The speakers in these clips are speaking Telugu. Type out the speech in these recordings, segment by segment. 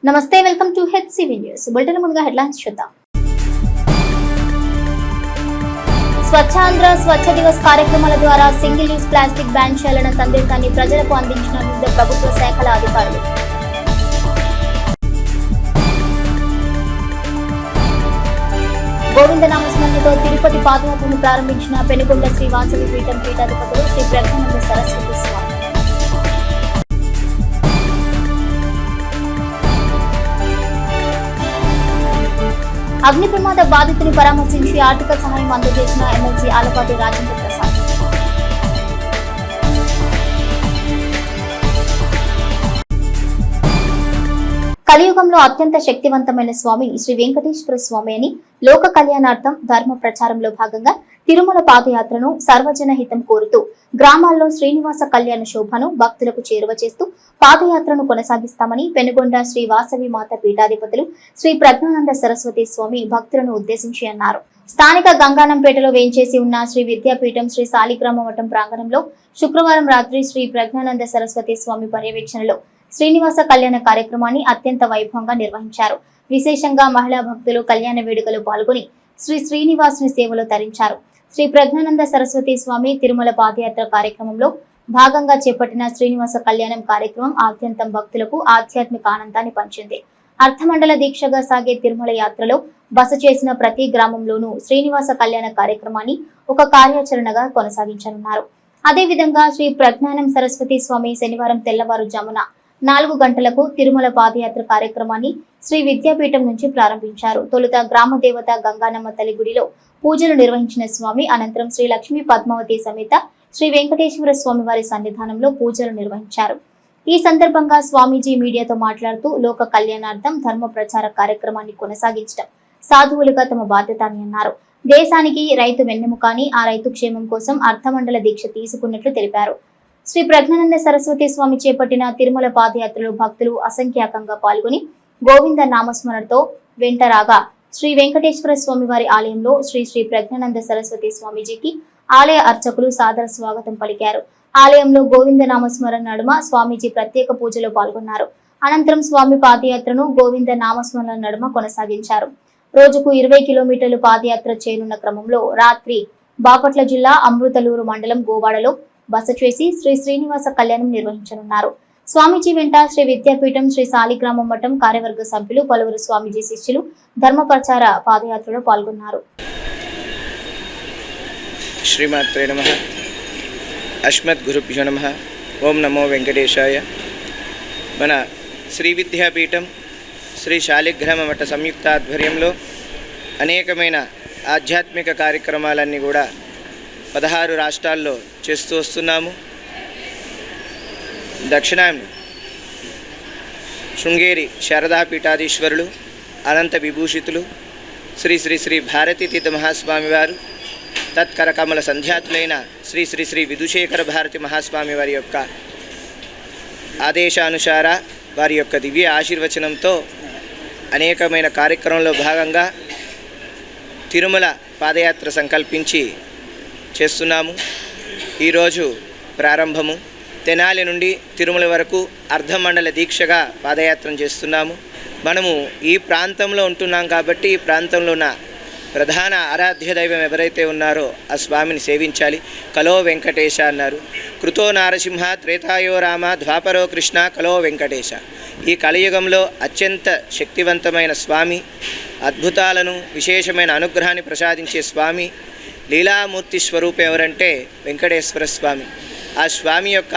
నమస్తే, welcome to HCV news. Bulletin ముందుగా హెడ్లైన్స్ చూద్దాం. స్వచ్ఛాంధ్ర స్వచ్ఛ దివస్ కార్యక్రమాల ద్వారా సింగిల్ యూజ్ ప్లాస్టిక్ బ్యాన్ చేయాలన్న సందేశాన్ని ప్రజలకు అందించిన వివిధ ప్రభుత్వ శాఖల అధికారులు. గోవిందనామస్మరణతో తిరుపతి పాదయాత్రను ప్రారంభించిన పెనుగొండ శ్రీ వాసవి పీఠం పీఠాధిపతులు శ్రీ ప్రజ్ఞానంద సరస్వతి స్వామి. అగ్ని ప్రమాద బాధితుని పరామర్శించి ఆర్థిక సహాయం అందజేసిన ఎమ్మెల్సీ ఆలపాటి రాజేంద్ర ప్రసాద్. కలియుగంలో అత్యంత శక్తివంతమైన స్వామి శ్రీ వెంకటేశ్వర స్వామి అని లోక కళ్యాణార్థం ధర్మ ప్రచారంలో భాగంగా తిరుమల పాదయాత్రను సర్వజన హితం కోరుతూ గ్రామాల్లో శ్రీనివాస కళ్యాణ శోభను భక్తులకు చేరువ చేస్తూ పాదయాత్రను కొనసాగిస్తామని పెనుగొండ శ్రీ వాసవి మాత పీఠాధిపతులు శ్రీ ప్రజ్ఞానంద సరస్వతి స్వామి భక్తులను ఉద్దేశించి అన్నారు. స్థానిక గంగానంపేటలో వేంచేసి ఉన్న శ్రీ విద్యాపీఠం శ్రీ సాలిగ్రామ మఠం ప్రాంగణంలో శుక్రవారం రాత్రి శ్రీ ప్రజ్ఞానంద సరస్వతి స్వామి పర్యవేక్షణలో శ్రీనివాస కళ్యాణ కార్యక్రమాన్ని అత్యంత వైభవంగా నిర్వహించారు. విశేషంగా మహిళా భక్తులు కళ్యాణ వేడుకలు పాల్గొని శ్రీ శ్రీనివాసుని సేవలో తరించారు. శ్రీ ప్రజ్ఞానంద సరస్వతి స్వామి తిరుమల పాదయాత్ర కార్యక్రమంలో భాగంగా చేపట్టిన శ్రీనివాస కళ్యాణం కార్యక్రమం ఆద్యంతం భక్తులకు ఆధ్యాత్మిక ఆనందాన్ని పంచింది. అర్థమండల దీక్షగా సాగే తిరుమల యాత్రలో బస చేసిన ప్రతి గ్రామంలోనూ శ్రీనివాస కళ్యాణ కార్యక్రమాన్ని ఒక కార్యాచరణగా కొనసాగించనున్నారు. అదేవిధంగా శ్రీ ప్రజ్ఞానం సరస్వతి స్వామి శనివారం తెల్లవారుజామున 4 గంటలకు తిరుమల పాదయాత్ర కార్యక్రమాన్ని శ్రీ విద్యాపీఠం నుంచి ప్రారంభించారు. తొలుత గ్రామ దేవత గంగానమ్మ తల్లి గుడిలో పూజలు నిర్వహించిన స్వామి అనంతరం శ్రీ లక్ష్మీ పద్మావతి సమేత శ్రీ వెంకటేశ్వర స్వామి వారి సన్నిధానంలో పూజలు నిర్వహించారు. ఈ సందర్భంగా స్వామీజీ మీడియాతో మాట్లాడుతూ లోక కళ్యాణార్థం ధర్మ ప్రచార కార్యక్రమాన్ని కొనసాగించడం సాధువులుగా తమ బాధ్యత అని అన్నారు. దేశానికి రైతు వెన్నెముక అని, ఆ రైతు క్షేమం కోసం అర్థమండల దీక్ష తీసుకున్నట్లు తెలిపారు. శ్రీ ప్రజ్ఞానంద సరస్వతి స్వామి చేపట్టిన తిరుమల పాదయాత్రలో భక్తులు అసంఖ్యాకంగా పాల్గొని గోవింద నామస్మరణతో వెంటరాగా శ్రీ వెంకటేశ్వర స్వామి వారి ఆలయంలో శ్రీ ప్రజ్ఞానంద సరస్వతి స్వామీజీకి ఆలయ అర్చకులు సాదర స్వాగతం పలికారు. ఆలయంలో గోవింద నామస్మరణ నడుమ స్వామీజీ ప్రత్యేక పూజలో పాల్గొన్నారు. అనంతరం స్వామి పాదయాత్రను గోవింద నామస్మరణ నడుమ కొనసాగించారు. రోజుకు 20 కిలోమీటర్లు పాదయాత్ర చేయనున్న క్రమంలో రాత్రి బాపట్ల జిల్లా అమృతలూరు మండలం గోవాడలో బస చేసి శ్రీ శ్రీనివాస కళ్యాణం నిర్వహించనున్నారు. స్వామీజీ వెంట శ్రీ విద్యాపీఠం శ్రీ సాలిగ్రామ మఠం కార్యవర్గ సభ్యులు పలువురు స్వామీజీ శిష్యులు ధర్మ ప్రచార పాదయాత్రలో పాల్గొన్నారు. శ్రీమాత్రే నమః. అస్మద్గురుభ్యో నమః. ఓం నమో వెంకటేశాయ. మన శ్రీ విద్యాపీఠం శ్రీ శాలిగ్రామ మఠ సంయుక్త ఆధ్వర్యంలో అనేకమైన ఆధ్యాత్మిక కార్యక్రమాలన్నీ కూడా 16 రాష్ట్రాల్లో చేస్తూ వస్తున్నాము. దక్షిణాయనం శృంగేరి శారదా పీఠాధీశ్వరులు అనంత విభూషితులు శ్రీ శ్రీ శ్రీ భారతీ తీర్థ మహాస్వామి వారు, తత్కరకమల సంధ్యాతులైన శ్రీ శ్రీ శ్రీ విధుశేఖర భారతి మహాస్వామి వారి యొక్క ఆదేశానుసార వారి యొక్క దివ్య ఆశీర్వచనంతో అనేకమైన కార్యక్రమంలో భాగంగా తిరుమల పాదయాత్ర సంకల్పించి చేస్తున్నాము. ఈరోజు ప్రారంభము. తెనాలి నుండి తిరుమల వరకు అర్ధమండల దీక్షగా పాదయాత్ర చేస్తున్నాము. మనము ఈ ప్రాంతంలో ఉంటున్నాం కాబట్టి ఈ ప్రాంతంలో ఉన్న ప్రధాన ఆరాధ్య దైవం ఎవరైతే ఉన్నారో ఆ స్వామిని సేవించాలి. కలో వెంకటేశ అన్నారు. కృతో నారసింహ త్రేతాయో రామ ద్వాపరో కృష్ణ కలో వెంకటేశ. ఈ కలియుగంలో అత్యంత శక్తివంతమైన స్వామి, అద్భుతాలను విశేషమైన అనుగ్రహాన్ని ప్రసాదించే స్వామి, లీలామూర్తి స్వరూపం ఎవరంటే వెంకటేశ్వర స్వామి. ఆ స్వామి యొక్క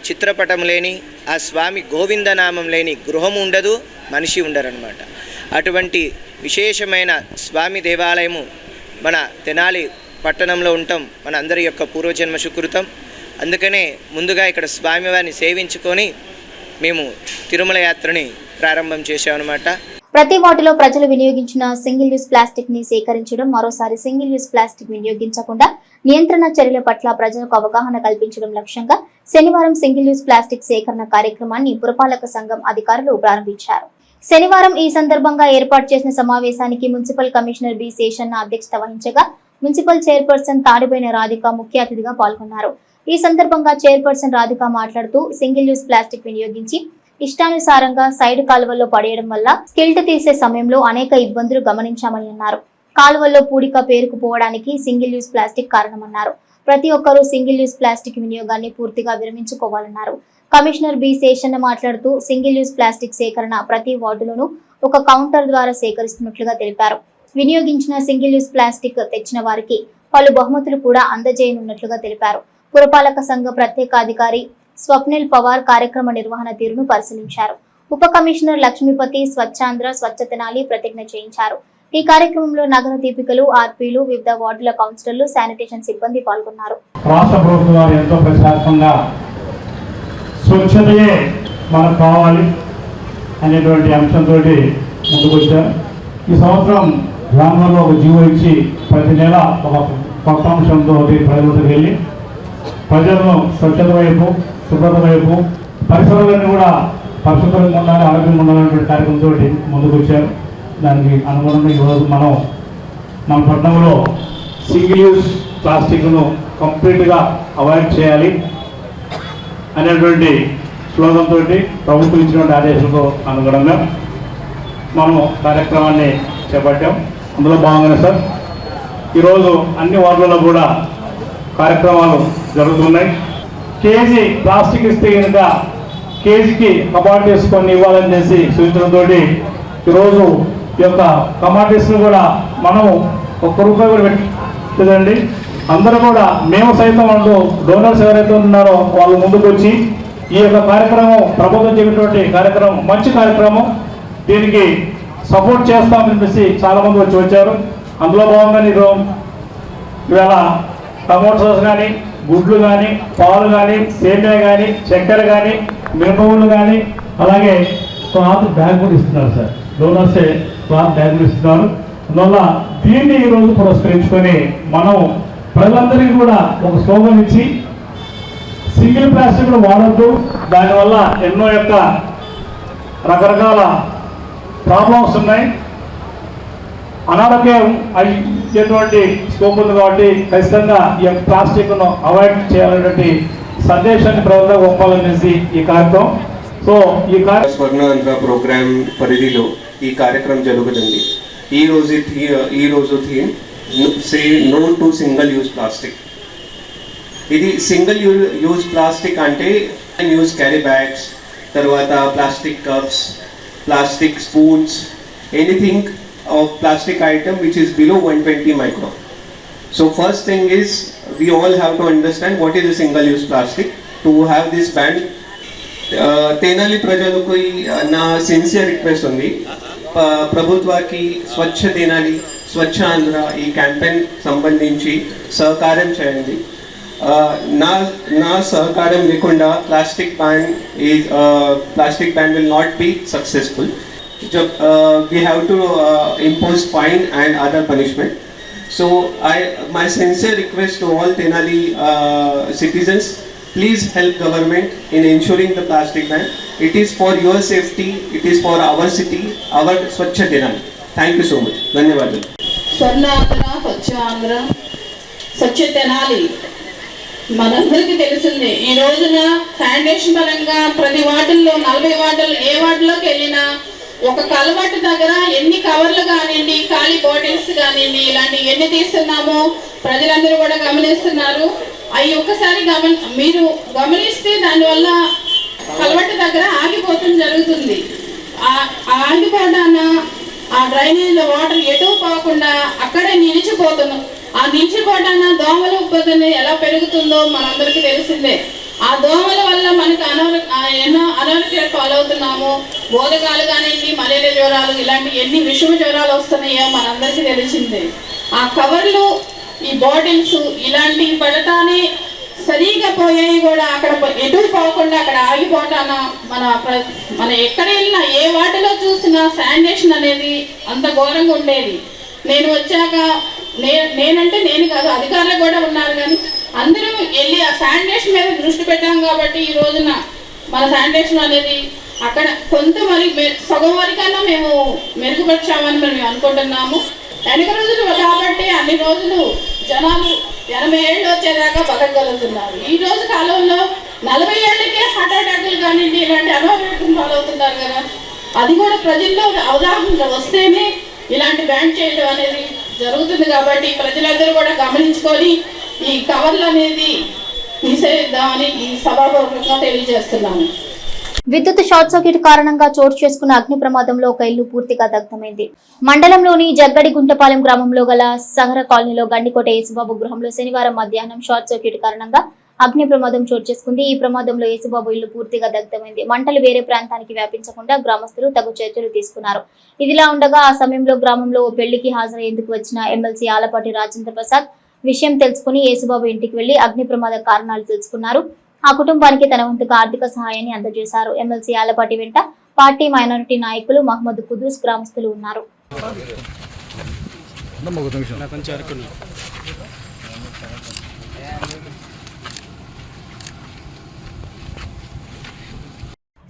చిత్రపటం లేని, ఆ స్వామి గోవిందనామం లేని గృహం ఉండదు, మనిషి ఉండరన్నమాట. అటువంటి విశేషమైన స్వామి దేవాలయము మన తెనాలి పట్టణంలో ఉండటం మన అందరి యొక్క పూర్వజన్మ సుకృతం. అందుకనే ముందుగా ఇక్కడ స్వామివారిని సేవించుకొని మేము తిరుమల యాత్రని ప్రారంభం చేశామన్నమాట. ప్రతి వాటిలో ప్రజలు వినియోగించిన సింగిల్ యూజ్ ప్లాస్టిక్ ని సేకరించడం, మరోసారి సింగిల్ యూజ్ ప్లాస్టిక్ వినియోగించకుండా నియంత్రణ చర్యల పట్ల ప్రజలకు అవగాహన కల్పించడం లక్ష్యంగా శనివారం సింగిల్ యూజ్ ప్లాస్టిక్ సేకరణ కార్యక్రమాన్ని పురపాలక సంఘం అధికారులు ప్రారంభించారు. శనివారం ఈ సందర్భంగా ఏర్పాటు చేసిన సమావేశానికి మున్సిపల్ కమిషనర్ బి శేషన్న అధ్యక్షత వహించగా మున్సిపల్ చైర్పర్సన్ తాడిబోయిన రాధిక ముఖ్య అతిథిగా పాల్గొన్నారు. ఈ సందర్భంగా చైర్పర్సన్ రాధిక మాట్లాడుతూ సింగిల్ యూజ్ ప్లాస్టిక్ వినియోగించి ఇష్టానుసారంగా సైడ్ కాలువల్లో పడేయడం వల్ల స్కిల్ట్ తీసే సమయంలో అనేక ఇబ్బందులు గమనించామని అన్నారు. కాలువల్లో పూడిక పేరుకుపోవడానికి సింగిల్ యూజ్ ప్లాస్టిక్ కారణమన్నారు. ప్రతి ఒక్కరూ సింగిల్ యూజ్ ప్లాస్టిక్ వినియోగాన్ని పూర్తిగా విరమించుకోవాలన్నారు. కమిషనర్ బి శేషన్న మాట్లాడుతూ సింగిల్ యూజ్ ప్లాస్టిక్ సేకరణ ప్రతి వార్డులోనూ ఒక కౌంటర్ ద్వారా సేకరిస్తున్నట్లుగా తెలిపారు. వినియోగించిన సింగిల్ యూజ్ ప్లాస్టిక్ తెచ్చిన వారికి పలు బహుమతులు కూడా అందజేయనున్నట్లుగా తెలిపారు. పురపాలక సంఘ ప్రత్యేక అధికారి స్వప్నిల్ పవార్ కార్యక్రమ నిర్వహణ తీరును పరిశీలించారు. ఉప కమిషనర్ లక్ష్మీపతి స్వచ్ఛాంధ్ర స్వచ్ఛ తెనాలి ప్రతిజ్ఞ చేయించారు. ఈ కార్యక్రమంలో నగర దీపికలు, ఆర్పీలు, వివిధ వార్డుల కౌన్సిలర్లు, శానిటేషన్ సిబ్బంది పాల్గొన్నారు. రాష్ట్ర ప్రభుత్వం వారు ఎంతో ప్రశాంతంగా స్వచ్ఛతయే మనకు కావాలి అనేటువంటి అంశంతో ముందుకొచ్చారు. ఈ సంవత్సరం గ్రామంలో ఒక జీవో ఇచ్చి ప్రతి నెల ఒక కొత్త అంశంతో ప్రజలకు వెళ్ళి ప్రజలను స్వచ్ఛత వైపు, శుభ్రత వైపు, పరిసరాలన్నీ కూడా పరిశుభ్రంగా ఉండాలి, ఆరోగ్యంగా ఉండాలనేటువంటి కార్యక్రమంతో ముందుకొచ్చారు. దానికి అనుగుణంగా ఈరోజు మన పట్టణంలో సింగిల్ యూజ్ ప్లాస్టిక్ను కంప్లీట్గా అవాయిడ్ చేయాలి అనేటువంటి స్లోగన్తో ప్రభుత్వం ఇచ్చినటువంటి ఆదేశాలతో అనుగుణంగా మనం కార్యక్రమాన్ని చేపట్టాం. అందులో భాగంగానే సార్ ఈరోజు అన్ని వార్డులలో కూడా కార్యక్రమాలు జరుగుతున్నాయి. కేజీ ప్లాస్టిక్ ఇస్తే కనుక కేజీకి కమాడిటీస్ కొన్ని ఇవ్వాలని చేసి సూచనతో ఈరోజు ఈ యొక్క కమాడిటీస్ను కూడా మనం ₹1 కూడా పెట్టదండి. అందరూ కూడా మేము సైతం అంటూ డోనర్స్ ఎవరైతే ఉన్నారో వాళ్ళు ముందుకు వచ్చి ఈ యొక్క కార్యక్రమం ప్రభుత్వం చెప్పినటువంటి కార్యక్రమం మంచి కార్యక్రమం, దీనికి సపోర్ట్ చేస్తామని చెప్పేసి చాలామంది వచ్చారు. అందులో భాగంగా ఇవాళ టమోటాస్ కానీ, గుడ్లు కానీ, పాలు కానీ, సేమియా కానీ, చక్కెర కానీ, మిరపగుళ్ళు కానీ, అలాగే క్లాత్ బ్యాగ్ కూడా ఇస్తున్నారు సార్. డోనర్సే క్లాత్ బ్యాగ్ ఇస్తున్నారు. అందువల్ల దీన్ని ఈరోజు పురస్కరించుకొని మనం ప్రజలందరికీ కూడా ఒక స్లోగన్ ఇచ్చి సింగిల్ ప్లాస్టిక్ వాడద్దు, దానివల్ల ఎన్నో యొక్క రకరకాల ప్రాబ్లమ్స్ ఉన్నాయి, అనారోగ్యం అయ్యేటువంటి స్కోప్ ఉంది. కాబట్టి ఖచ్చితంగా ఈ ప్లాస్టిక్ను అవాయిడ్ చేయాలనేటువంటి సందేశాన్ని ప్రజలకు పంపాలనేసి ఈ కార్యక్రమం. సో ఈ స్వర్ణాంధ్ర ప్రోగ్రామ్ పరిధిలో ఈ కార్యక్రమం జరుగుతుంది. ఈ రోజు theme say no to single use plastic. ఇది సింగిల్ యూజ్ ప్లాస్టిక్ అంటే యూజ్ క్యారీ బ్యాగ్స్, తర్వాత plastic cups, plastic spoons, anything of plastic item which is below 120 micron. So first thing is we all have to understand what is a single use plastic. To have this ban, Tenali ప్రజలకు నా సిన్సియర్ రిక్వెస్ట్ ఉంది, ప్రభుత్వానికి స్వచ్ఛ తెనాలి స్వచ్ఛ ఆంధ్ర ఈ క్యాంపెయిన్ సంబంధించి సహకారం చేయండి. నా సహకారం లేకుండా plastic ban will not be successful. We have to impose fine and other punishment. So my sincere request to all Tenali citizens, please help government in ensuring the plastic ban. It is for your safety, it is for our city, our Swachh Tenali. Thank you so much. ధన్యవాదాలు. స్వర్ణాంధ్ర స్వచ్ఛ ఆంధ్ర స్వచ్ఛ తెనాలి మనందరికీ తెలిసిందే. ఈ రోజున శానిటేషన్ పరంగా ప్రతి వార్డుల్లో 40 వార్డులు ఏ వార్డులోకి వెళ్ళినా ఒక కలవాటు దగ్గర ఎన్ని కవర్లు కానివ్వండి, ఖాళీ బాటిల్స్ కానివ్వండి, ఇలాంటి ఎన్ని తీస్తున్నామో ప్రజలందరూ కూడా గమనిస్తున్నారు. అవి ఒక్కసారి మీరు గమనిస్తే దానివల్ల కలవాటు దగ్గర ఆగిపోవటం జరుగుతుంది. ఆగిపోవడాన ఆ డ్రైనేజ్ వాటర్ ఎటు పోకుండా అక్కడే నిలిచిపోతున్నాం. ఆ నిలిచిపోవడాన దోమల ఉత్పత్తి ఎలా పెరుగుతుందో మనందరికీ తెలిసిందే. ఆ దోమల వల్ల మనకు ఎన్నో అనారోగ్యాలు పాలవుతున్నాము. బోధకాలు కానివ్వండి, మలేరియా జ్వరాలు, ఇలాంటి ఎన్ని విషమ జ్వరాలు వస్తున్నాయో మనందరికీ తెలిసిందే. ఆ కవర్లు, ఈ బాటిల్స్ ఇలాంటివి పడటానే సరిగా పోయాయి కూడా. అక్కడ ఎటు పోకుండా అక్కడ ఆగిపోతాన మన ఎక్కడ వెళ్ళినా ఏ వాటిలో చూసినా శానిటేషన్ అనేది అంత ఘోరంగా ఉండేది. నేను వచ్చాక నేనంటే నేను కాదు, అధికారులు కూడా ఉన్నారు, కానీ అందరూ వెళ్ళి ఆ శానిటేషన్ మీద దృష్టి పెట్టాం కాబట్టి ఈ రోజున మన శానిటేషన్ అనేది అక్కడ కొంత సగం వరకైనా మేము మెరుగుపరిచామని మేము అనుకుంటున్నాము. వెనక రోజులు కాబట్టి అన్ని రోజులు జనాలు 80 ఏళ్ళు వచ్చేదాకా బతకగలుగుతున్నారు. ఈ రోజు కాలంలో 40 ఏళ్ళకే హార్ట్ అటాక్లు కానివ్వండి, ఇలాంటి అనారోగ్యం ఇన్వాల్వ్ అవుతుంటారు కదా, అది కూడా ప్రజల్లో అవగాహన వస్తేనే ఇలాంటి బ్యాన్ చేయడం అనేది జరుగుతుంది. కాబట్టి ప్రజలందరూ కూడా గమనించుకొని ఈ కవర్లు అనేది తీసేద్దామని ఈ సభాపూర్వకంగా తెలియజేస్తున్నాను. విద్యుత్ షార్ట్ సర్క్యూట్ కారణంగా చోటు చేసుకున్న అగ్ని ప్రమాదంలో ఒక ఇల్లు పూర్తిగా దగ్ధమైంది. మండలంలోని జగ్గడి గుంటపాలెం గ్రామంలో గల సగర కాలనీలో గండికోట యేసుబాబు గృహంలో శనివారం మధ్యాహ్నం షార్ట్ సర్క్యూట్ కారణంగా అగ్ని ప్రమాదం చోటు చేసుకుంది. ఈ ప్రమాదంలో యేసుబాబు ఇల్లు పూర్తిగా దగ్ధమైంది. మంటలు వేరే ప్రాంతానికి వ్యాపించకుండా గ్రామస్తులు తగు చర్యలు తీసుకున్నారు. ఇదిలా ఉండగా ఆ సమయంలో గ్రామంలో ఓ పెళ్లికి హాజరయ్యేందుకు వచ్చిన ఎమ్మెల్సీ ఆలపాటి రాజేంద్ర ప్రసాద్ విషయం తెలుసుకుని యేసుబాబు ఇంటికి వెళ్లి అగ్ని ప్రమాద కారణాలు తెలుసుకున్నారు. ఆ కుటుంబానికి తన వంతుగా ఆర్థిక సహాయాన్ని అందజేశారు. ఎమ్మెల్సీ ఆలపాటి వెంట పార్టీ మైనారిటీ నాయకులు మహమ్మద్ కుదూస్ గ్రామస్తులు ఉన్నారు.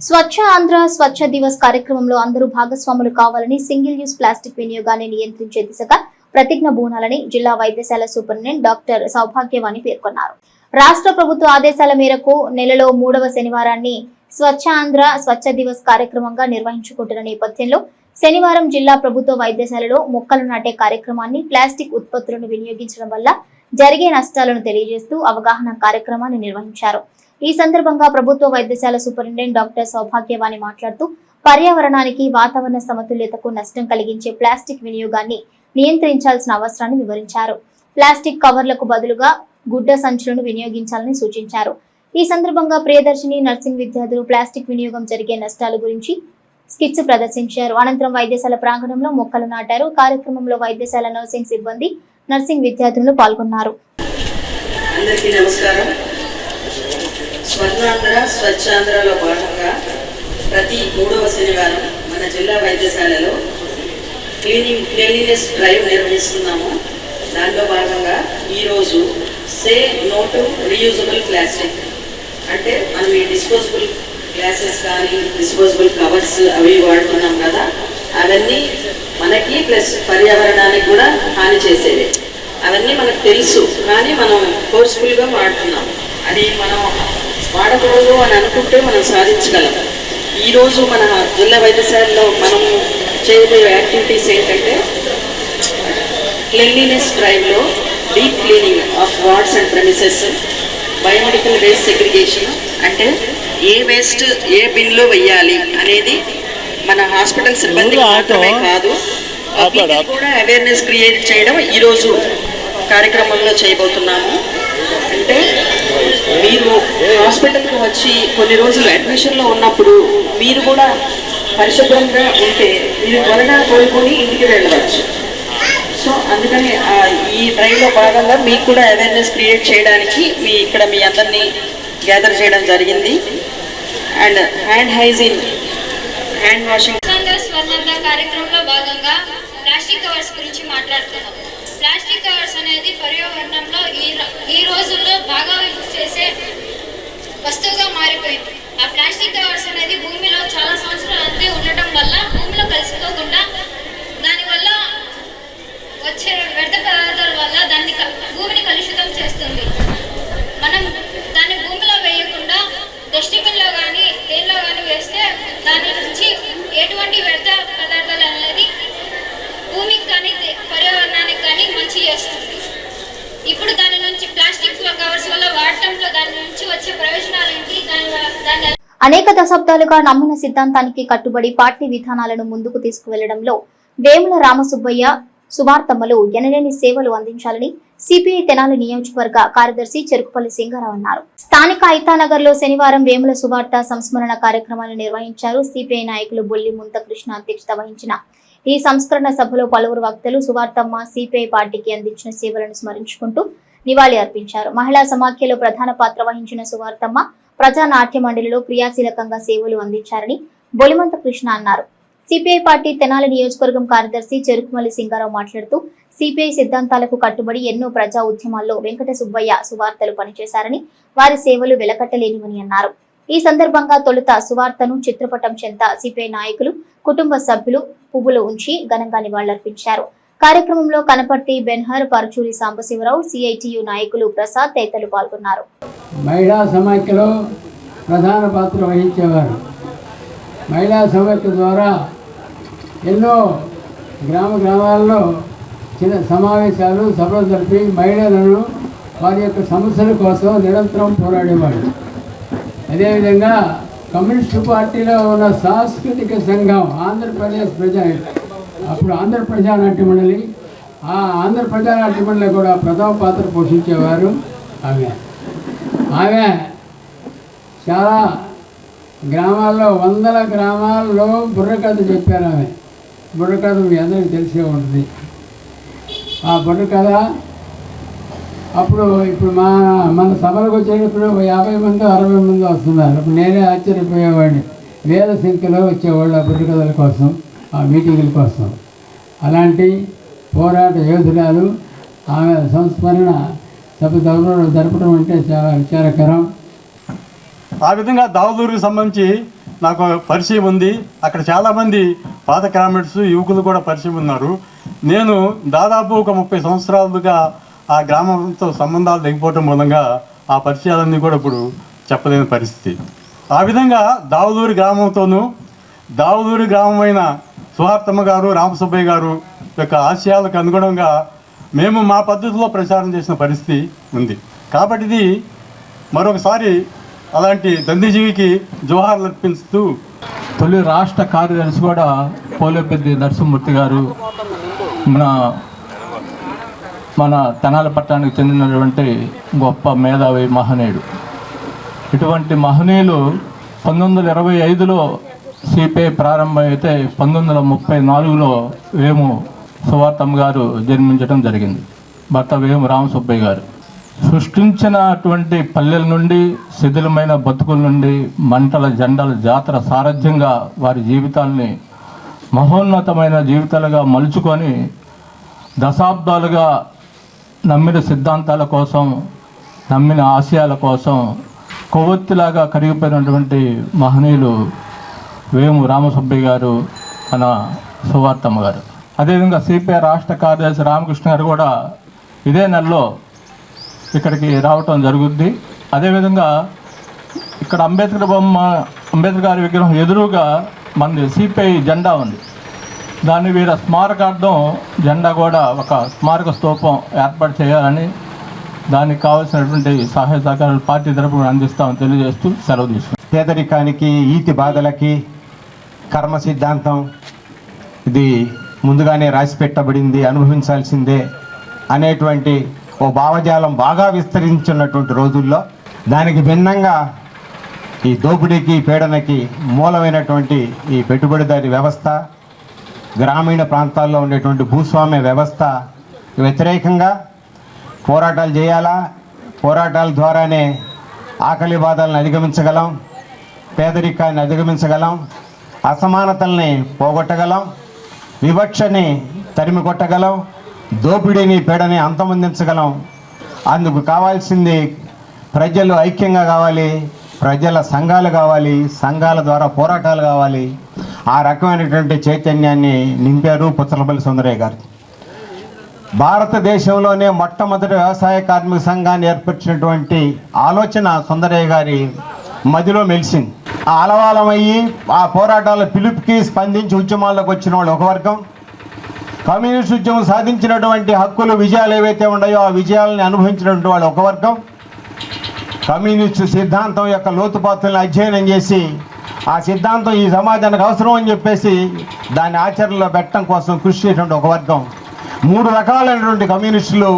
స్వచ్ఛ ఆంధ్ర స్వచ్ఛ దివస్ కార్యక్రమంలో అందరూ భాగస్వాములు కావాలని సింగిల్ యూజ్ ప్లాస్టిక్ వినియోగాన్ని నియంత్రించే దిశగా ప్రతిజ్ఞ బూనాలని జిల్లా వైద్యశాల సూపరింటెండెంట్ డాక్టర్ సౌభాగ్యవాణి పేర్కొన్నారు. రాష్ట్ర ప్రభుత్వ ఆదేశాల మేరకు నెలలో 3వ శనివారాన్ని స్వచ్ఛ ఆంధ్ర స్వచ్ఛ దివస్ కార్యక్రమంగా నిర్వహించుకుంటున్న నేపథ్యంలో శనివారం జిల్లా ప్రభుత్వ వైద్యశాలలో మొక్కలు నాటే కార్యక్రమాన్ని ప్లాస్టిక్ ఉత్పత్తులను వినియోగించడం వల్ల జరిగే నష్టాలను తెలియజేస్తూ అవగాహన కార్యక్రమాన్ని నిర్వహించారు. ఈ సందర్భంగా ప్రభుత్వ వైద్యశాల సూపరింటెండెంట్ డాక్టర్ సౌభాగ్యవాణి మాట్లాడుతూ పర్యావరణానికి వాతావరణ సమతుల్యతకు నష్టం కలిగించే ప్లాస్టిక్ వినియోగాన్ని నియంత్రించాల్సిన అవసరాన్ని వివరించారు. ప్లాస్టిక్ కవర్లకు బదులుగా గుడ్డ సంచులను వినియోగించాలని సూచించారు. ఈ సందర్భంగా ప్రియదర్శిని నర్సింగ్ విద్యార్థులు ప్లాస్టిక్ వినియోగం జరిగే నష్టాల గురించి స్కిట్స్ ప్రదర్శించారు. అనంతరం వైద్యశాల ప్రాంగణంలో మొక్కలు నాటారు. కార్యక్రమంలో వైద్యశాల నర్సింగ్ సిబ్బంది, నర్సింగ్ విద్యార్థులు పాల్గొన్నారు. అందరికీ నమస్కారం. స్వర్ణాంధ్ర స్వచ్ఛాంధ్రలో భాగంగా ప్రతి 3వ శనివారం మన జిల్లా వైద్యశాలలో క్లీనినెస్ డ్రైవ్ నిర్వహిస్తున్నాము. దానిలో భాగంగా ఈరోజు say no to reusable plastic అంటే మనం ఈ డిస్పోజబుల్ గ్లాసెస్ కానీ డిస్పోజబుల్ కవర్స్ అవి వాడుతున్నాం కదా, అవన్నీ మనకి ప్లస్ పర్యావరణానికి కూడా హాని చేసేవి. అవన్నీ మనకు తెలుసు, కానీ మనం ఫోర్స్ఫుల్గా వాడుతున్నాం. అది మనం వాడకూడదు అని అనుకుంటే మనం సాధించగలం. ఈరోజు మన జిల్లా వైద్యశాలలో మనం చేయబోయే యాక్టివిటీస్ ఏంటంటే క్లీన్లీనెస్ డ్రైవ్లో deep cleaning of wards and premises, biomedical waste segregation అంటే ఏ వేస్ట్ ఏ బిన్లో వెయ్యాలి అనేది మన హాస్పిటల్ సిబ్బందికి మాత్రమే కాదు, కూడా అవేర్నెస్ క్రియేట్ చేయడం ఈరోజు కార్యక్రమంలో చేయబోతున్నాము. అంటే మీరు హాస్పిటల్కి వచ్చి కొన్ని రోజులు అడ్మిషన్లో ఉన్నప్పుడు మీరు కూడా పరిశుభ్రంగా ఉంటే మీరు త్వరగా కోలుకొని ఇంటికి వెళ్ళవచ్చు. సో అందుకని ఈ డ్రైవ్లో భాగంగా మీకు కూడా అవేర్నెస్ క్రియేట్ చేయడానికి మీ అందరినీ గ్యాదర్ చేయడం జరిగింది. And hand hygiene, hand washing కార్యక్రమంలో భాగంగా ప్లాస్టిక్ కవర్స్ గురించి మాట్లాడుతున్నాం. ప్లాస్టిక్ కవర్స్ అనేది పర్యావరణంలో ఈ రోజుల్లో బాగా యూజ్ చేసే వస్తువుగా మారిపోయింది. ఆ ప్లాస్టిక్ కవర్స్ అనేది భూమిలో చాలా సంవత్సరాలు అంతే ఉండటం వల్ల భూమిలో కలిసిపోకుండా దానివల్ల వచ్చే వ్యర్థ పదార్థాల వల్ల భూమిని కలుషితం చేస్తుంది. మనం దాన్ని భూమిలో వేయకుండా డస్ట్బిన్లో కానీ దేనిలో కానీ వేస్తే దాని నుంచి ఎటువంటి వ్యర్థ పదార్థాలు అనేది భూమికి కానీ పర్యావరణానికి కానీ మంచి చేస్తుంది. ఇప్పుడు దాని నుంచి ప్లాస్టిక్ కవర్స్ వల్ల వాడటంలో దాని నుంచి వచ్చే ప్రయోజనాలు ఏంటి, దాని అనేక దశాబ్దాలుగా నమ్మిన సిద్ధాంతానికి కట్టుబడి పార్టీ విధానాలను ముందుకు తీసుకువెళ్లడంలో వేముల రామసుబ్బయ్య సువార్తమ్మలు ఎనలేని సేవలు అందించాలని సిపిఐ తెనాలి నియోజకవర్గ కార్యదర్శి చెరుకుపల్లి సింగారావు అన్నారు. స్థానిక ఐతానగర్ లో శనివారం వేముల సువార్త సంస్మరణ కార్యక్రమాన్ని నిర్వహించారు. సిపిఐ నాయకులు బొల్లి ముంతకృష్ణ అధ్యక్షత వహించిన ఈ సంస్కరణ సభలో పలువురు వక్తలు సువార్తమ్మ సిపిఐ పార్టీకి అందించిన సేవలను స్మరించుకుంటూ నివాళి అర్పించారు. మహిళా సమాఖ్యలో ప్రధాన పాత్ర వహించిన సువార్తమ్మ ప్రజా నాట్య మండలిలో క్రియాశీలకంగా సేవలు అందించారని బొలిమంత కృష్ణ అన్నారు. సిపిఐ పార్టీ తెనాలి నియోజకవర్గం కార్యదర్శి చెరుకుమల్లి సింగారావు మాట్లాడుతూ సిపిఐ సిద్ధాంతాలకు కట్టుబడి ఎన్నో ప్రజా ఉద్యమాల్లో వెంకట సుబ్బయ్య సువార్తలు పనిచేశారని, వారి సేవలు వెలకట్టలేనివని అన్నారు. ఈ సందర్భంగా తొలుత సువార్తను చిత్రపటం చెంత సిపిఐ నాయకులు, కుటుంబ సభ్యులు పువ్వులు ఉంచి ఘనంగా నివాళులర్పించారు. కార్యక్రమంలో కనపర్తి బెన్హర్, పరుచూరి సాంబశివరావు, సిఐటియు నాయకులు ప్రసాద్ తదితరులు పాల్గొన్నారు. మహిళా సమాఖ్యలో ప్రధాన పాత్ర వహించేవారు. మహిళా సమైక్య ద్వారా ఎన్నో గ్రామాల్లో చిన్న సమావేశాలు సభలు జరిపి మహిళలను వారి యొక్క సమస్యల కోసం నిరంతరం పోరాడేవాడు. అదేవిధంగా కమ్యూనిస్టు పార్టీలో ఉన్న సాంస్కృతిక సంఘం ఆంధ్రప్రదేశ్ అప్పుడు ఆంధ్ర ప్రజానాట్య మండలి, ఆ ఆంధ్ర ప్రజానాట్య మండలి కూడా ప్రథమ పాత్ర పోషించేవారు. ఆమె చాలా గ్రామాల్లో, వందల గ్రామాల్లో బుర్రకథ చెప్పారు. ఆమె బుర్రకథ మీ అందరికీ తెలిసే ఉంటుంది. ఆ బుర్రకథ ఇప్పుడు మన సభలకు వచ్చేటప్పుడు 50 మంది 60 మంది వస్తున్నారు. అప్పుడు నేనే ఆశ్చర్యపోయేవాడిని. వేల సంఖ్యలో వచ్చేవాళ్ళు ఆ బుర్రకథల కోసం, ఆ మీటింగుల కోసం. అలాంటి పోరాట యోధురాలు. ఆమె సంస్మరణ సభ జరపడం అంటే చాలా విచారకరం. ఆ విధంగా దావుదూరుకు సంబంధించి నాకు పరిచయం ఉంది. అక్కడ చాలామంది పాత గ్రామీణ్స్ యువకులు కూడా పరిచయం ఉన్నారు. నేను దాదాపు ఒక 30 సంవత్సరాలుగా ఆ గ్రామంతో సంబంధాలు లేకపోవటం మూలంగా ఆ పరిచయాలన్నీ కూడా ఇప్పుడు చెప్పలేని పరిస్థితి. ఆ విధంగా దావుదూరి గ్రామంతోనూ దావుదూరి గ్రామమైన సుహార్తమ్మ గారు, రామసుబ్బయ్య గారు యొక్క ఆశయాలకు అనుగుణంగా మేము మా పద్ధతిలో ప్రచారం చేసిన పరిస్థితి ఉంది. కాబట్టి ఇది మరొకసారి అలాంటి దండిజీవికి జోహార్లు అర్పిస్తూ, తొలి రాష్ట్ర కార్యదర్శి కూడా పోలేపెద్ది నరసింహమూర్తి గారు మన తెనాలి పట్టణానికి చెందినటువంటి గొప్ప మేధావి మహనీయుడు. ఇటువంటి మహనీయులు 1925లో సిపిఐ ప్రారంభమైతే 1934లో వేము సువార్తమ్మ గారు జన్మించడం జరిగింది. భర్త వేము రామసుబ్బయ్య గారు. సృష్టించినటువంటి పల్లెల నుండి, శిథిలమైన బతుకుల నుండి, మంటల జెండాల జాతర సారథ్యంగా వారి జీవితాల్ని మహోన్నతమైన జీవితాలుగా మలుచుకొని దశాబ్దాలుగా నమ్మిన సిద్ధాంతాల కోసం, నమ్మిన ఆశయాల కోసం కొవ్వొత్తిలాగా కరిగిపోయినటువంటి మహనీయులు వేము రామసుబ్బయ్య గారు, మన సువార్తమ్మ గారు. అదేవిధంగా సిపిఐ రాష్ట్ర కార్యదర్శి రామకృష్ణ గారు కూడా ఇదే నెలలో ఇక్కడికి రావటం జరుగుద్ది. అదేవిధంగా ఇక్కడ అంబేద్కర్ గారి విగ్రహం ఎదురుగా మనది సిపిఐ జెండా ఉంది. దాన్ని వీర స్మారకార్థం జెండా కూడా ఒక స్మారక స్తూపం ఏర్పాటు చేయాలని, దానికి కావాల్సినటువంటి సహాయ సహకారాలు పార్టీ తరపున అందిస్తామని తెలియజేస్తూ సెలవు తీసుకున్నాం. పేదరికానికి, ఈతి బాధలకి కర్మ సిద్ధాంతం ఇది ముందుగానే రాసి పెట్టబడింది, అనుభవించాల్సిందే అనేటువంటి ఓ భావజాలం బాగా విస్తరించున్నటువంటి రోజుల్లో దానికి భిన్నంగా ఈ దోపిడీకి, పీడనకి మూలమైనటువంటి ఈ పెట్టుబడిదారీ వ్యవస్థ, గ్రామీణ ప్రాంతాల్లో ఉండేటువంటి భూస్వామ్య వ్యవస్థ వ్యతిరేకంగా పోరాటాలు చేయాలా. పోరాటాల ద్వారానే ఆకలి బాధలను అధిగమించగలం, పేదరికాన్ని అధిగమించగలం, అసమానతల్ని పోగొట్టగలం, వివక్షని తరిమి కొట్టగలం, దోపిడీని, పీడని అంతమొందించగలం. అందుకు కావాల్సింది ప్రజలు ఐక్యంగా కావాలి, ప్రజల సంఘాలు కావాలి, సంఘాల ద్వారా పోరాటాలు కావాలి. ఆ రకమైనటువంటి చైతన్యాన్ని నింపారు పుచ్చలపల్లి సుందరయ్య గారు. భారతదేశంలోనే మొట్టమొదటి వ్యవసాయ కార్మిక సంఘాన్ని ఏర్పరిచినటువంటి ఆలోచన సుందరయ్య గారి మదిలో మెలిసింది. ఆ అలవాలమయ్యి ఆ పోరాటాల పిలుపుకి స్పందించి ఉద్యమాల్లోకి వచ్చిన వాళ్ళు ఒక వర్గం, కమ్యూనిస్ట్ ఉద్యమం సాధించినటువంటి హక్కులు, విజయాలు ఏవైతే ఉన్నాయో ఆ విజయాలని అనుభవించినటువంటి వాళ్ళు ఒక వర్గం, కమ్యూనిస్టు సిద్ధాంతం యొక్క లోతుపాతులను అధ్యయనం చేసి ఆ సిద్ధాంతం ఈ సమాజానికి అవసరం అని చెప్పేసి దాన్ని ఆచరణలో పెట్టడం కోసం కృషి చేసినటువంటి ఒక వర్గం. 3 రకాలైనటువంటి కమ్యూనిస్టులు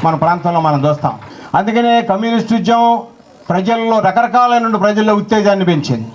మన ప్రాంతంలో మనం చూస్తాం. అందుకనే కమ్యూనిస్ట్ ఉద్యమం ప్రజల్లో, రకరకాలైన ప్రజల్లో ఉత్తేజాన్ని పెంచింది,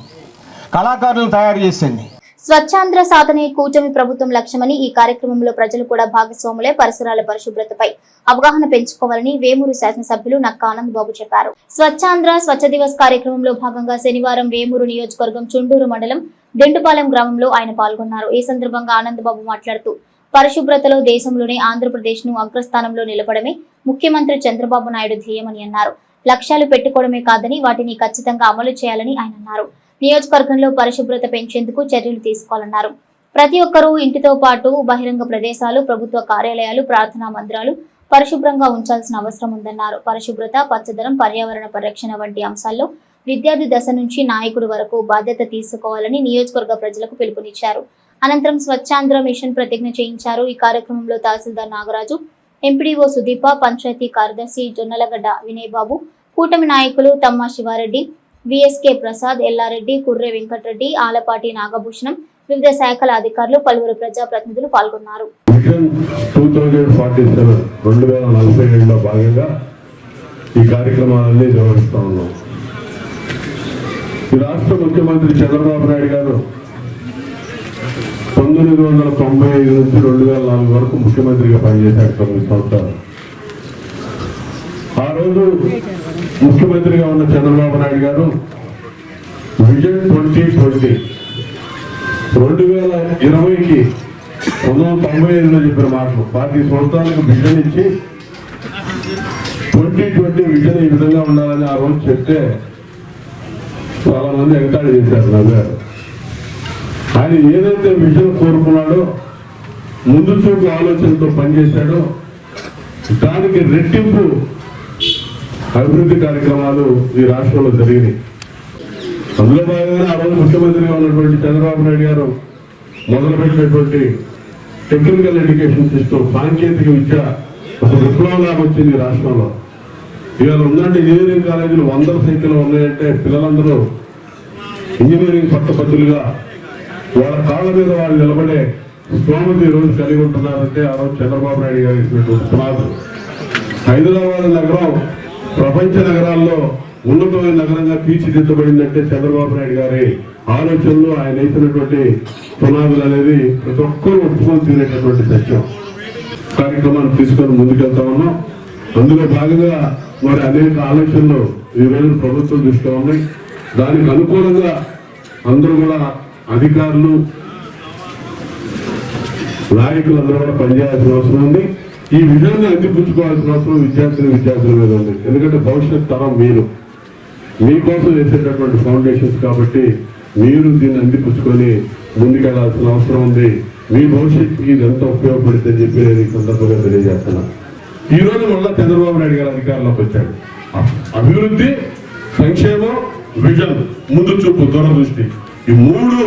కళాకారులను తయారు చేసింది. స్వచ్ఛాంధ్ర సాధనే కూటమి ప్రభుత్వం లక్ష్యమని, ఈ కార్యక్రమంలో ప్రజలు కూడా భాగస్వాములే పరిసరాల పరిశుభ్రతపై అవగాహన పెంచుకోవాలని వేమూరు శాసనసభ్యులు నక్కా ఆనందబాబు చెప్పారు. స్వచ్ఛాంధ్ర స్వచ్ఛ దివస్ కార్యక్రమంలో భాగంగా శనివారం వేమూరు నియోజకవర్గం చుండూరు మండలం దెండుపాలెం గ్రామంలో ఆయన పాల్గొన్నారు. ఈ సందర్భంగా ఆనందబాబు మాట్లాడుతూ, పరిశుభ్రతలో దేశంలోనే ఆంధ్రప్రదేశ్ ను అగ్రస్థానంలో నిలపడమే ముఖ్యమంత్రి చంద్రబాబు నాయుడు ధ్యేయమని అన్నారు. లక్ష్యాలు పెట్టుకోవడమే కాదని వాటిని ఖచ్చితంగా అమలు చేయాలని ఆయన అన్నారు. నియోజకవర్గంలో పరిశుభ్రత పెంచేందుకు చర్యలు తీసుకోవాలన్నారు. ప్రతి ఒక్కరూ ఇంటితో పాటు బహిరంగ ప్రదేశాలు, ప్రభుత్వ కార్యాలయాలు, ప్రార్థనా మందిరాలు పరిశుభ్రంగా ఉంచాల్సిన అవసరం ఉందన్నారు. పరిశుభ్రత, పచ్చదనం, పర్యావరణ పరిరక్షణ వంటి అంశాల్లో విద్యార్థి దశ నుంచి నాయకుడి వరకు బాధ్యత తీసుకోవాలని నియోజకవర్గ ప్రజలకు పిలుపునిచ్చారు. అనంతరం స్వచ్ఛాంధ్ర మిషన్ ప్రతిజ్ఞ చేయించారు. ఈ కార్యక్రమంలో తహసీల్దార్ నాగరాజు, ఎంపీడీఓ సుదీప, పంచాయతీ కార్యదర్శి జొన్నలగడ్డ వినయ్ బాబు, కూటమి నాయకులు తమ్మ శివారెడ్డి, విఎస్కే ప్రసాద్, ఎల్లారెడ్డి, కుర్రె వెంకటరెడ్డి, ఆలపాటి నాగభూషణం, వివిధ శాఖల అధికారులు, పలువురు ప్రజాప్రతినిధులు పాల్గొన్నారు. 2047లో భాగంగా ఈ కార్యక్రమాలన్నీ నిర్వహిస్తా ఉన్నాం. ఈ రాష్ట్ర ముఖ్యమంత్రి చంద్రబాబు నాయుడు గారు 1995 నుంచి 2004 వరకు ముఖ్యమంత్రిగా పనిచేశారు 9 సంవత్సరాలు. ఆ రోజు ముఖ్యమంత్రిగా ఉన్న చంద్రబాబు నాయుడు గారు విజన్ 2020 2020కి 1995లో చెప్పిన మాటలు 40 సంవత్సరాలకు విజన్ ఇచ్చి 2020 విజన్ ఈ విధంగా ఉండాలని ఆ రోజు చెప్తే చాలా మంది ఎగతాళి చేశారు. నవ్వారు. ఆయన ఏదైతే విజన్ కోరుకున్నాడో, ముందు చూపు ఆలోచనతో పనిచేశాడో దానికి రెట్టింపు అభివృద్ధి కార్యక్రమాలు ఈ రాష్ట్రంలో జరిగినాయి. అందులో భాగంగా ఆ రోజు ముఖ్యమంత్రిగా ఉన్నటువంటి చంద్రబాబు నాయుడు గారు మొదలుపెట్టినటువంటి టెక్నికల్ ఎడ్యుకేషన్ సిస్టమ్, సాంకేతిక విద్య ఒక విప్లవంలాగా వచ్చింది రాష్ట్రంలో. ఇవాళ ఉన్నట్టు ఇంజనీరింగ్ కాలేజీలు 100 సంఖ్యలో ఉన్నాయంటే పిల్లలందరూ ఇంజనీరింగ్ పట్టభద్రులుగా వాళ్ళ కాళ్ళ మీద వాళ్ళు నిలబడే స్తోమత ఈ రోజు కలిగి ఉంటున్నారంటే ఆ రోజు చంద్రబాబు నాయుడు గారు ఇచ్చినటువంటి పునాదులు. హైదరాబాద్ నగరం ప్రపంచ నగరాల్లో ఉన్నతమైన నగరంగా తీర్చిదిద్దబడిందంటే చంద్రబాబు నాయుడు గారి ఆలోచనలు, ఆయన వేసినటువంటి పునాదులు అనేది ప్రతి ఒక్కరూ ఒప్పుకొని తీరేటటువంటి సత్యం. కార్యక్రమాన్ని తీసుకొని ముందుకెళ్తా ఉన్నాం. అందులో భాగంగా మరి అనేక ఆలోచనలు ఈ రోజు ప్రభుత్వం దృష్టిలో ఉన్నాయి. దానికి అనుకూలంగా అందరూ కూడా అధికారులు, నాయకులు అందరూ కూడా పనిచేయాల్సిన అవసరం ఉంది. ఈ విజయాన్ని అందిపుచ్చుకోవాల్సిన అవసరం విద్యార్థుల మీద ఉంది. ఎందుకంటే భవిష్యత్ తరం మీరు, మీకోసం వేసేటటువంటి ఫౌండేషన్స్ కాబట్టి మీరు దీన్ని అందిపుచ్చుకొని ముందుకెళ్లాల్సిన అవసరం ఉంది. మీ భవిష్యత్తుకి ఇది ఎంత ఉపయోగపడుతుంది అని చెప్పి నేను ఈ సందర్భంగా తెలియజేస్తున్నా. ఈ రోజు మళ్ళా చంద్రబాబు నాయుడు గారు అధికారంలోకి వచ్చాడు. అభివృద్ధి, సంక్షేమం, విజన్, ముందు చూపు, దూరదృష్టి, ఈ 3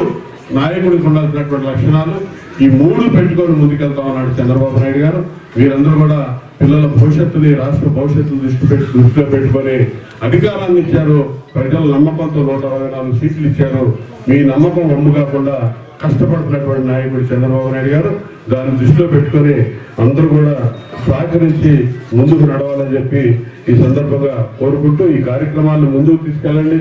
నాయకుడికి ఉండాల్సినటువంటి లక్షణాలు. ఈ 3 పెట్టుకొని ముందుకెళ్తా ఉన్నాడు చంద్రబాబు నాయుడు గారు. వీరందరూ కూడా పిల్లల భవిష్యత్తుని, రాష్ట్ర భవిష్యత్తును దృష్టిలో పెట్టుకొని అధికారాన్ని ఇచ్చారు. ప్రజల నమ్మకంతో 124 సీట్లు ఇచ్చారు. మీ నమ్మకం వమ్ము కాకుండా కష్టపడుతున్నటువంటి నాయకుడు చంద్రబాబు నాయుడు గారు. దాన్ని దృష్టిలో పెట్టుకొని అందరూ కూడా సహకరించి ముందుకు నడవాలని చెప్పి ఈ సందర్భంగా కోరుకుంటూ ఈ కార్యక్రమాలను ముందుకు తీసుకెళ్ళండి.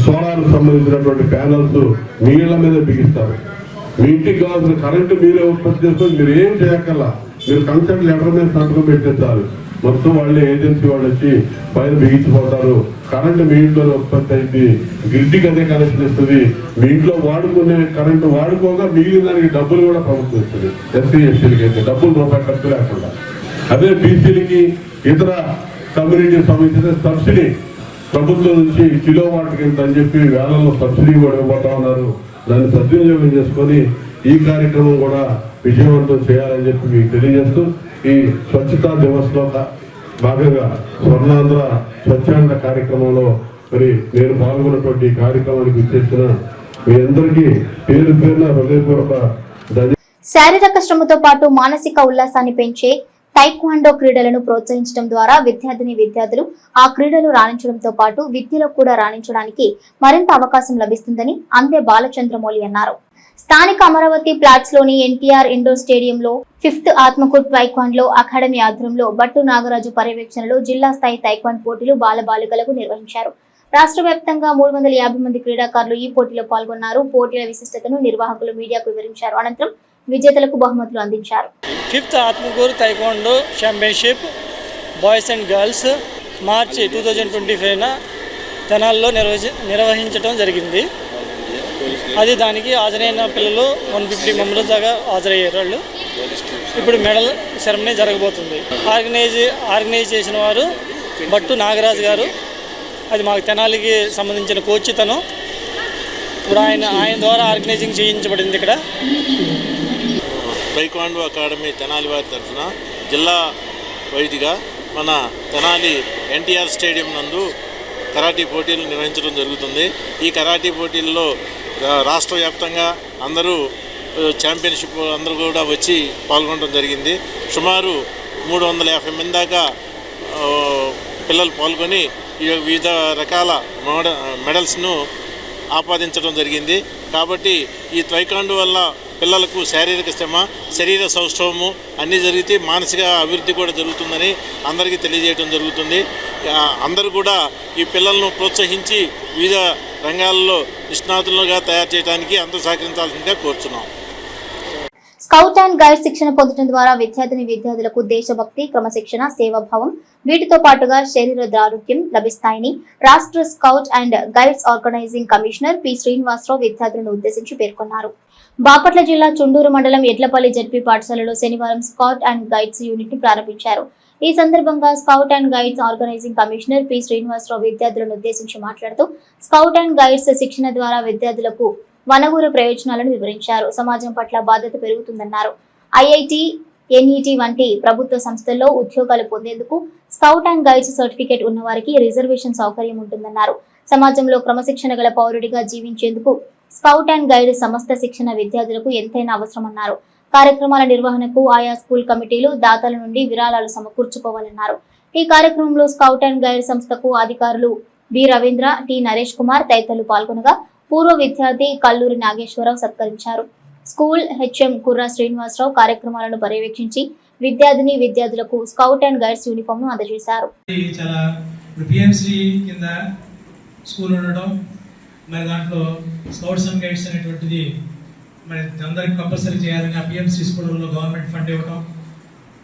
సోలార్ సంబంధించినటువంటి ప్యానల్స్ మీ ఇళ్ల మీద బిగిస్తారు. మీ ఇంటికి కావాల్సిన కరెంటు మీరే ఉత్పత్తి చేసుకొని మీరు ఏం చేయక్కర్లా. మీరు కన్సెంట్ లెటర్ మీద సంతకం పెడితే చాలు. మొత్తం వాళ్ళే ఏజెన్సీ వాళ్ళు వచ్చి పైన బిగించిపోతారు. కరెంటు మీ ఇంట్లో ఉత్పత్తి అయింది, గ్రిడ్కి అదే కనెక్షన్ ఇస్తుంది. మీ ఇంట్లో వాడుకునే కరెంటు వాడుకోగా మిగిలిన దానికి డబ్బులు కూడా ప్రభుత్వం ఇస్తుంది. ఎస్సీ ఎస్టీలకి అయితే డబ్బులు రూపాయి ఖర్చు లేకుండా. అదే బీసీలకి, ఇతర కమ్యూనిటీ సంబంధించిన సబ్సిడీ ప్రభుత్వం నుంచి కిలో వాటికి ఇంత అని చెప్పి వేలలో సబ్సిడీ కూడా ఇవ్వబోతా ఉన్నారు. దాన్ని సద్వినియోగం చేసుకొని ఈ కార్యక్రమం కూడా విజయవంతం చేయాలని చెప్పి మీకు తెలియజేస్తూ ఈ స్వచ్ఛతా దివస్లో భాగంగా స్వర్ణాంధ్ర స్వచ్ఛాంధ్ర కార్యక్రమంలో మరి నేను పాల్గొన్నటువంటి కార్యక్రమానికి ఇచ్చేసిన మీ అందరికీ పేరు పేరున హృదయపూర్వక శారీరక శ్రమతో పాటు మానసిక ఉల్లాసాన్ని పెంచే తైక్వాండో క్రీడలను ప్రోత్సహించడం ద్వారా విద్యార్థులు ఆ క్రీడలు రాణించడంతో పాటు విద్యలో కూడా రాణించడానికి మరింత అవకాశం లభిస్తుందని అందే బాలచంద్రమౌళి అన్నారు. స్థానిక అమరావతి ప్లాట్స్ లోని ఎన్టీఆర్ ఇండోర్ స్టేడియంలో 5th ఆత్మకూట్ తైక్వాండో అకాడమీ ఆధ్వర్యంలో బట్టు నాగరాజు పర్యవేక్షణలో జిల్లా స్థాయి తైక్వాండో పోటీలు బాలబాలికలకు నిర్వహించారు. రాష్ట్ర వ్యాప్తంగా 350 మంది క్రీడాకారులు ఈ పోటీలో పాల్గొన్నారు. పోటీల విశిష్టతను నిర్వాహకులు మీడియాకు వివరించారు. అనంతరం విజేతలకు బహుమతులు అందించారు. 5th Atmakur taekwondo championship boys and girls మార్చి 2025న తెనాల్లో నిర్వహించడం జరిగింది. అది దానికి హాజరైన పిల్లలు 150 మెంబర్స్ దాకా హాజరయ్యారు. వాళ్ళు ఇప్పుడు మెడల్ సెరమనీ జరగబోతుంది. ఆర్గనైజ్ చేసిన వారు బట్టు నాగరాజు గారు. అది మాకు తెనాలికి సంబంధించిన కోచ్ తను. ఇప్పుడు ఆయన ద్వారా ఆర్గనైజింగ్ చేయించబడింది. ఇక్కడ తైక్వాండో అకాడమీ తెనాలి వారి తరఫున జిల్లా వైద్యుగా మన తెనాలి ఎన్టీఆర్ స్టేడియం నందు కరాటీ పోటీలు నిర్వహించడం జరుగుతుంది. ఈ కరాటీ పోటీల్లో రాష్ట్ర వ్యాప్తంగా అందరూ ఛాంపియన్షిప్ అందరూ కూడా వచ్చి పాల్గొనడం జరిగింది. సుమారు 350 మంది దాకా పిల్లలు పాల్గొని వివిధ రకాల మెడల్స్ను ఆపాదించడం జరిగింది. కాబట్టి ఈ తైక్వాండో వల్ల పిల్లలకు శారీరక శ్రమ, శరీర సౌష్ఠవము అన్నీ జరిగితే మానసిక అభివృద్ధి కూడా జరుగుతుందని అందరికీ తెలియజేయడం జరుగుతుంది. అందరూ కూడా ఈ పిల్లలను ప్రోత్సహించి వివిధ రంగాల్లో నిష్ణాతులుగా తయారు చేయడానికి అందరూ సహకరించాల్సిందిగా కోరుతున్నాం. స్కౌట్ అండ్ గైడ్ శిక్షణ పొందడం ద్వారా విద్యార్థులకు దేశభక్తి, క్రమశిక్షణ, సేవాభావం వీటితో పాటుగా శరీర దారుఢ్యం లభిస్తాయని రాష్ట్ర scout and guides organising commissioner P Srinivasarao విద్యార్థులను ఉద్దేశించి పేర్కొన్నారు. బాపట్ల జిల్లా చుండూరు మండలం ఎడ్లపల్లి జడ్పీ పాఠశాలలో శనివారం స్కౌట్ అండ్ గైడ్స్ యూనిట్ ని ప్రారంభించారు. ఈ సందర్భంగా scout and guides organising commissioner P Srinivasarao విద్యార్థులను ఉద్దేశించి మాట్లాడుతూ స్కౌట్ అండ్ గైడ్స్ శిక్షణ ద్వారా విద్యార్థులకు వనగూరు ప్రయోజనాలను వివరించారు. సమాజం పట్ల బాధ్యత పెరుగుతుందన్నారు. ఐఐటి, ఎన్ఈటి వంటి ప్రభుత్వ సంస్థల్లో ఉద్యోగాలు పొందేందుకు స్కౌట్ అండ్ గైడ్స్ సర్టిఫికేట్ ఉన్న వారికి రిజర్వేషన్ సౌకర్యం ఉంటుందన్నారు. సమాజంలో క్రమశిక్షణ గల పౌరుడిగా జీవించేందుకు స్కౌట్ అండ్ గైడ్ సమస్త శిక్షణ విద్యార్థులకు ఎంతైనా అవసరమన్నారు. కార్యక్రమాల నిర్వహణకు ఆయా స్కూల్ కమిటీలు దాతల నుండి విరాళాలు సమకూర్చుకోవాలన్నారు. ఈ కార్యక్రమంలో స్కౌట్ అండ్ గైడ్ సంస్థకు అధికారులు బి రవీంద్ర, టి నరేష్ కుమార్ తదితరులు పాల్గొనగా పూర్వ విద్యార్థి కల్లూరి నాగేశ్వరరావు సత్కరించారు. స్కూల్ హెచ్ఎం కుర్రా శ్రీనివాసరావు కార్యక్రమాలను పర్యవేక్షించి విద్యార్థులకు స్కౌట్ అండ్ గైడ్స్ యూనిఫామ్ ను అందజేశారు. స్కూల్ ఉండడం, మరి దాంట్లో స్కౌట్స్ అండ్ గైడ్స్ అనేటువంటిది మరి అందరికి కంపల్సరీ చేయాలని పిఎంసీ స్కూళ్ళలో గవర్నమెంట్ ఫండ్ ఇవ్వడం,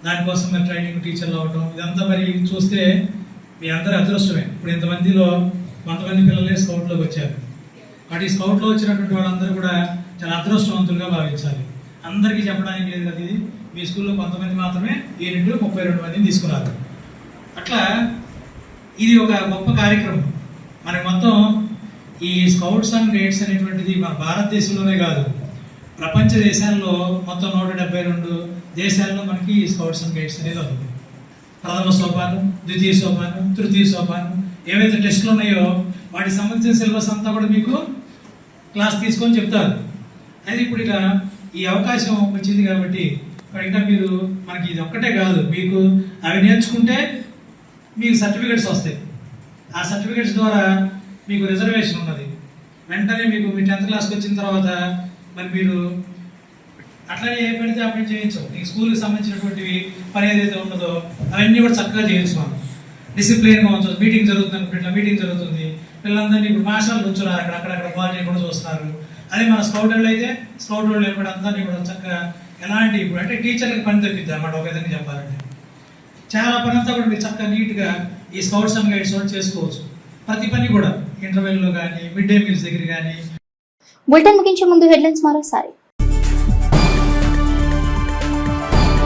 దానికోసం మరి ట్రైనింగ్ టీచర్లు అవ్వడం, ఇదంతా మరి చూస్తే మీ అందరి అదృష్టమే. ఇప్పుడు ఇంతమందిలో కొంతమంది పిల్లలే స్కౌట్లోకి వచ్చారు. వాటి స్కౌట్లో వచ్చినటువంటి వాళ్ళందరూ కూడా చాలా అదృష్టవంతులుగా భావించాలి. అందరికీ చెప్పడానికి లేదు కదా, ఇది మీ స్కూల్లో కొంతమంది మాత్రమే ఈ 32 మందిని తీసుకున్నారు. అట్లా ఇది ఒక గొప్ప కార్యక్రమం. మనకి మొత్తం ఈ స్కౌట్స్ అండ్ గైడ్స్ అనేటువంటిది మన భారతదేశంలోనే కాదు, ప్రపంచ దేశాల్లో మొత్తం 172 దేశాల్లో మనకి ఈ స్కౌట్స్ అండ్ గైడ్స్ అనేది ఉంది. ప్రథమ సోపానం, ద్వితీయ సోపానం, తృతీయ సోపానం, ఏవైతే టెస్టులు ఉన్నాయో వాటికి సంబంధించిన సిలబస్ అంతా కూడా మీకు క్లాస్ తీసుకొని చెప్తారు. అయితే ఇప్పుడు ఇలా ఈ అవకాశం వచ్చింది కాబట్టి ఇంకా మీరు మనకి ఇది ఒక్కటే కాదు, మీకు అవి నేర్చుకుంటే మీకు సర్టిఫికెట్స్ వస్తాయి. ఆ సర్టిఫికెట్స్ ద్వారా మీకు రిజర్వేషన్ ఉన్నది. వెంటనే మీకు మీ 10th క్లాస్కి వచ్చిన తర్వాత మరి మీరు అట్లనే ఏ పడితే అప్పుడు చేయొచ్చు. మీకు స్కూల్కి సంబంధించినటువంటివి పని ఏదైతే ఉన్నదో అవన్నీ కూడా చక్కగా చేయొచ్చు. మనం డిసిప్లిన్గా ఉంచవచ్చు. మీటింగ్ జరుగుతుంది, ఇట్లా మీటింగ్ జరుగుతుంది, పిల్లలందరినీ ఇప్పుడు మాస్టర్లు ఉంచున్నారు, అక్కడక్కడ క్వాలిటీ కూడా చూస్తున్నారు. అదే మన స్కౌట్ వాళ్ళు అయితే స్కౌట్ వాళ్ళు ఏర్పడి అందరినీ కూడా చక్కగా ఎలాంటి ఇప్పుడు అంటే టీచర్లకు పని తప్పిద్ది అన్నమాట. ఒక విధంగా చెప్పాలంటే చాలా పని అంతా కూడా మీరు చక్కగా నీట్గా ఈ స్కౌట్స్ అండ్ గైడ్స్ కూడా చేసుకోవచ్చు. ప్రతి పని కూడా ఇంటర్వెల్లో కానీ, మిడ్ డే మీల్స్ దగ్గర కానీ. బులెటిన్ ముగించే ముందు హెడ్లైన్స్ మరోసారి.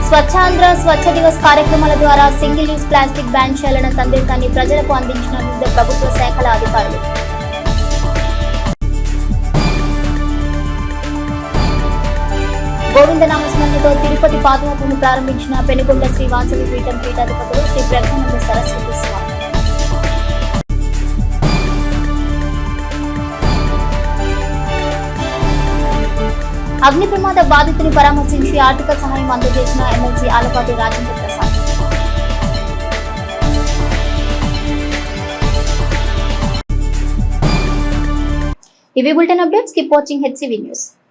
స్వచ్ఛాంధ్ర స్వచ్ఛ దివస్ కార్యక్రమాల ద్వారా సింగిల్ యూజ్ ప్లాస్టిక్ బ్యాన్ చేయాలన్న సందేశాన్ని ప్రజలకు అందించిన వివిధ ప్రభుత్వ శాఖల అధికారులు. గోవిందనామస్మరణతో తిరుపతి పాదయాత్రను ప్రారంభించిన పెనుగొండ శ్రీ వాసవి పీఠం పీఠాధిపతులు శ్రీ బ్రహ్మానంద సరస్వతి స్వామి. అగ్ని ప్రమాద బాధితుని పరామర్శించి ఆర్థిక సహాయం అందజేసిన ఎమ్మెల్సీ ఆలపాటి రాజేంద్ర ప్రసాద్. ఇవి bulletin updates. Keep watching HCV news.